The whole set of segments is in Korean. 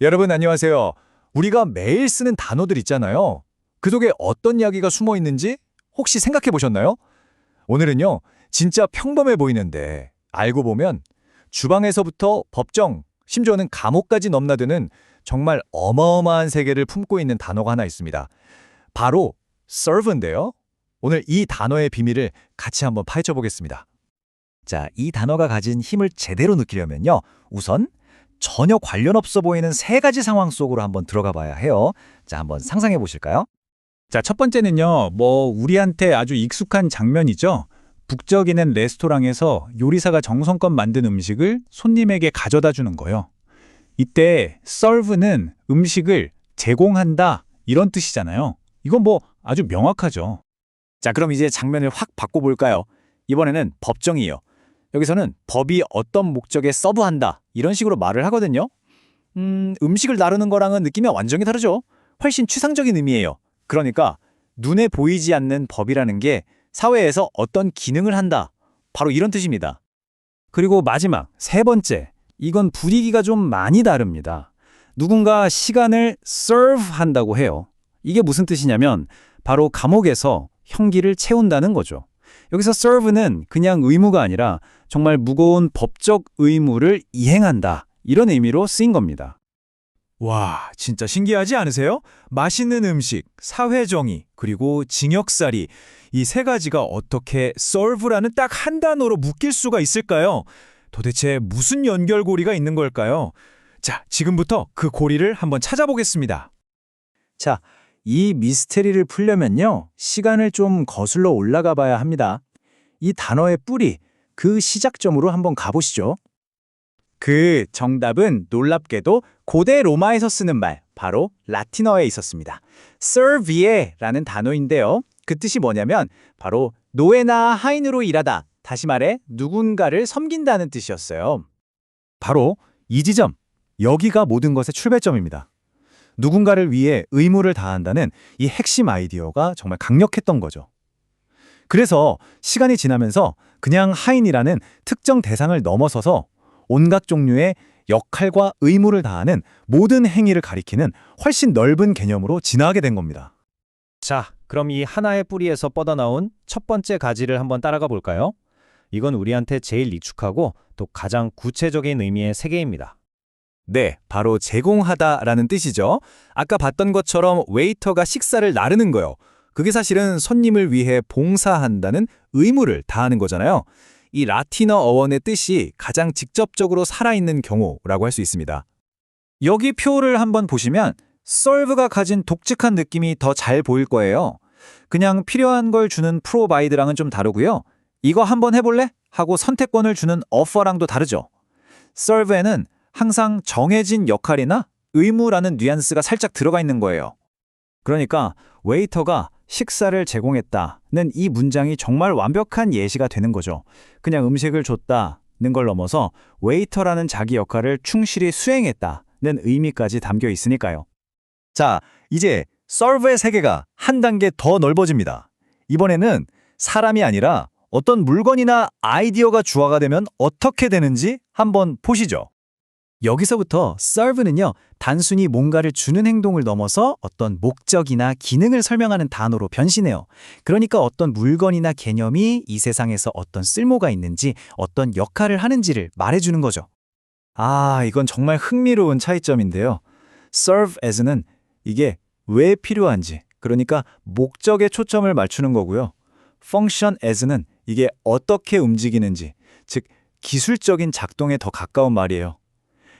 여러분 안녕하세요. 우리가 매일 쓰는 단어들 있잖아요. 그 속에 어떤 이야기가 숨어 있는지 혹시 생각해 보셨나요? 오늘은요, 진짜 평범해 보이는데 알고 보면 주방에서부터 법정, 심지어는 감옥까지 넘나드는 정말 어마어마한 세계를 품고 있는 단어가 하나 있습니다. 바로 serve인데요. 오늘 이 단어의 비밀을 같이 한번 파헤쳐 보겠습니다. 자, 이 단어가 가진 힘을 제대로 느끼려면요. 우선 전혀 관련 없어 보이는 세 가지 상황 속으로 한번 들어가 봐야 해요. 자, 한번 상상해 보실까요? 자, 첫 번째는요, 우리한테 아주 익숙한 장면이죠. 북적이는 레스토랑에서 요리사가 정성껏 만든 음식을 손님에게 가져다 주는 거요. 이때 serve는 음식을 제공한다 이런 뜻이잖아요. 이건 아주 명확하죠. 자, 그럼 이제 장면을 확 바꿔볼까요? 이번에는 법정이에요. 여기서는 법이 어떤 목적에 서브한다 이런 식으로 말을 하거든요. 음식을 나르는 거랑은 느낌이 완전히 다르죠. 훨씬 추상적인 의미예요. 그러니까 눈에 보이지 않는 법이라는 게 사회에서 어떤 기능을 한다. 바로 이런 뜻입니다. 그리고 마지막, 세 번째. 이건 분위기가 좀 많이 다릅니다. 누군가 시간을 serve 한다고 해요. 이게 무슨 뜻이냐면 바로 감옥에서 형기를 채운다는 거죠. 여기서 serve는 그냥 의무가 아니라 정말 무거운 법적 의무를 이행한다. 이런 의미로 쓰인 겁니다. 와, 진짜 신기하지 않으세요? 맛있는 음식, 사회정의, 그리고 징역살이 이 세 가지가 어떻게 serve라는 딱 한 단어로 묶일 수가 있을까요? 도대체 무슨 연결고리가 있는 걸까요? 자, 지금부터 그 고리를 한번 찾아보겠습니다. 자, 이 미스테리를 풀려면요, 시간을 좀 거슬러 올라가 봐야 합니다. 이 단어의 뿌리, 그 시작점으로 한번 가보시죠. 그 정답은 놀랍게도 고대 로마에서 쓰는 말, 바로 라틴어에 있었습니다. servie라는 단어인데요. 그 뜻이 뭐냐면 바로 노예나 하인으로 일하다, 다시 말해 누군가를 섬긴다는 뜻이었어요. 바로 이 지점, 여기가 모든 것의 출발점입니다. 누군가를 위해 의무를 다한다는 이 핵심 아이디어가 정말 강력했던 거죠. 그래서 시간이 지나면서 그냥 하인이라는 특정 대상을 넘어서서 온갖 종류의 역할과 의무를 다하는 모든 행위를 가리키는 훨씬 넓은 개념으로 진화하게 된 겁니다. 자, 그럼 이 하나의 뿌리에서 뻗어나온 첫 번째 가지를 한번 따라가 볼까요? 이건 우리한테 제일 익숙하고 또 가장 구체적인 의미의 세계입니다. 네, 바로 제공하다라는 뜻이죠. 아까 봤던 것처럼 웨이터가 식사를 나르는 거요. 그게 사실은 손님을 위해 봉사한다는 의무를 다하는 거잖아요. 이 라틴어 어원의 뜻이 가장 직접적으로 살아있는 경우라고 할 수 있습니다. 여기 표를 한번 보시면 serve가 가진 독특한 느낌이 더 잘 보일 거예요. 그냥 필요한 걸 주는 provide랑은 좀 다르고요. 이거 한번 해볼래? 하고 선택권을 주는 offer랑도 다르죠. serve에는 항상 정해진 역할이나 의무라는 뉘앙스가 살짝 들어가 있는 거예요. 그러니까 웨이터가 식사를 제공했다는 이 문장이 정말 완벽한 예시가 되는 거죠. 그냥 음식을 줬다는 걸 넘어서 웨이터라는 자기 역할을 충실히 수행했다는 의미까지 담겨 있으니까요. 자, 이제 serve의 세계가 한 단계 더 넓어집니다. 이번에는 사람이 아니라 어떤 물건이나 아이디어가 주어가 되면 어떻게 되는지 한번 보시죠. 여기서부터 serve는요, 단순히 뭔가를 주는 행동을 넘어서 어떤 목적이나 기능을 설명하는 단어로 변신해요. 그러니까 어떤 물건이나 개념이 이 세상에서 어떤 쓸모가 있는지, 어떤 역할을 하는지를 말해주는 거죠. 아, 이건 정말 흥미로운 차이점인데요. serve as는 이게 왜 필요한지, 그러니까 목적에 초점을 맞추는 거고요. function as는 이게 어떻게 움직이는지, 즉 기술적인 작동에 더 가까운 말이에요.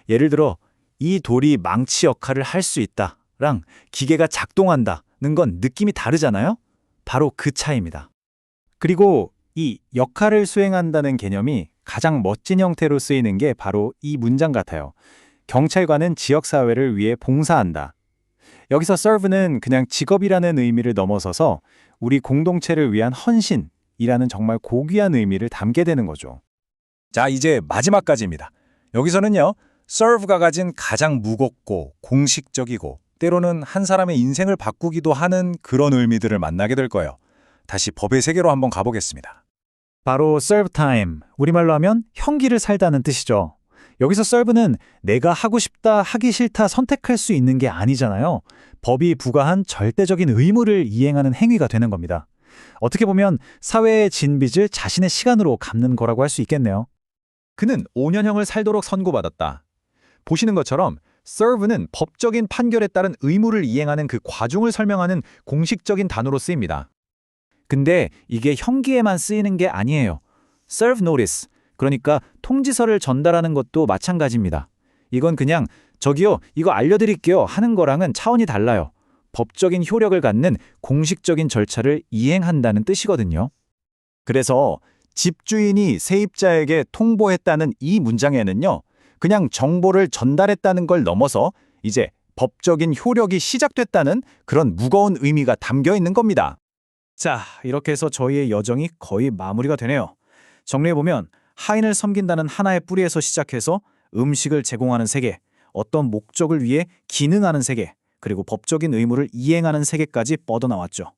예를 들어 이 돌이 망치 역할을 할 수 있다랑 기계가 작동한다는 건 느낌이 다르잖아요? 바로 그 차이입니다. 그리고 이 역할을 수행한다는 개념이 가장 멋진 형태로 쓰이는 게 바로 이 문장 같아요. 경찰관은 지역사회를 위해 봉사한다. 여기서 serve는 그냥 직업이라는 의미를 넘어서서 우리 공동체를 위한 헌신이라는 정말 고귀한 의미를 담게 되는 거죠. 자, 이제 마지막까지입니다. 여기서는요, serve가 가진 가장 무겁고 공식적이고 때로는 한 사람의 인생을 바꾸기도 하는 그런 의미들을 만나게 될 거예요. 다시 법의 세계로 한번 가보겠습니다. 바로 serve time, 우리말로 하면 형기를 살다는 뜻이죠. 여기서 serve는 내가 하고 싶다, 하기 싫다 선택할 수 있는 게 아니잖아요. 법이 부과한 절대적인 의무를 이행하는 행위가 되는 겁니다. 어떻게 보면 사회의 진 빚을 자신의 시간으로 갚는 거라고 할 수 있겠네요. 그는 5년형을 살도록 선고받았다. 보시는 것처럼 serve는 법적인 판결에 따른 의무를 이행하는 그 과정을 설명하는 공식적인 단어로 쓰입니다. 근데 이게 형기에만 쓰이는 게 아니에요. serve notice, 그러니까 통지서를 전달하는 것도 마찬가지입니다. 이건 그냥 저기요, 이거 알려드릴게요 하는 거랑은 차원이 달라요. 법적인 효력을 갖는 공식적인 절차를 이행한다는 뜻이거든요. 그래서 집주인이 세입자에게 통보했다는 이 문장에는요, 그냥 정보를 전달했다는 걸 넘어서 이제 법적인 효력이 시작됐다는 그런 무거운 의미가 담겨 있는 겁니다. 자, 이렇게 해서 저희의 여정이 거의 마무리가 되네요. 정리해보면 하인을 섬긴다는 하나의 뿌리에서 시작해서 음식을 제공하는 세계, 어떤 목적을 위해 기능하는 세계, 그리고 법적인 의무를 이행하는 세계까지 뻗어나왔죠.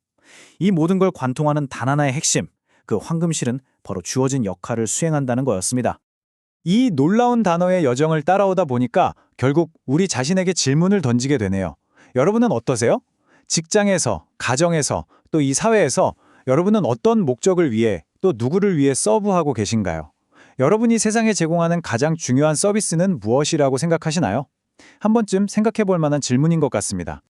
이 모든 걸 관통하는 단 하나의 핵심, 그 황금실은 바로 주어진 역할을 수행한다는 거였습니다. 이 놀라운 단어의 여정을 따라오다 보니까 결국 우리 자신에게 질문을 던지게 되네요. 여러분은 어떠세요? 직장에서, 가정에서, 또 이 사회에서 여러분은 어떤 목적을 위해 또 누구를 위해 서브하고 계신가요? 여러분이 세상에 제공하는 가장 중요한 서비스는 무엇이라고 생각하시나요? 한 번쯤 생각해 볼 만한 질문인 것 같습니다.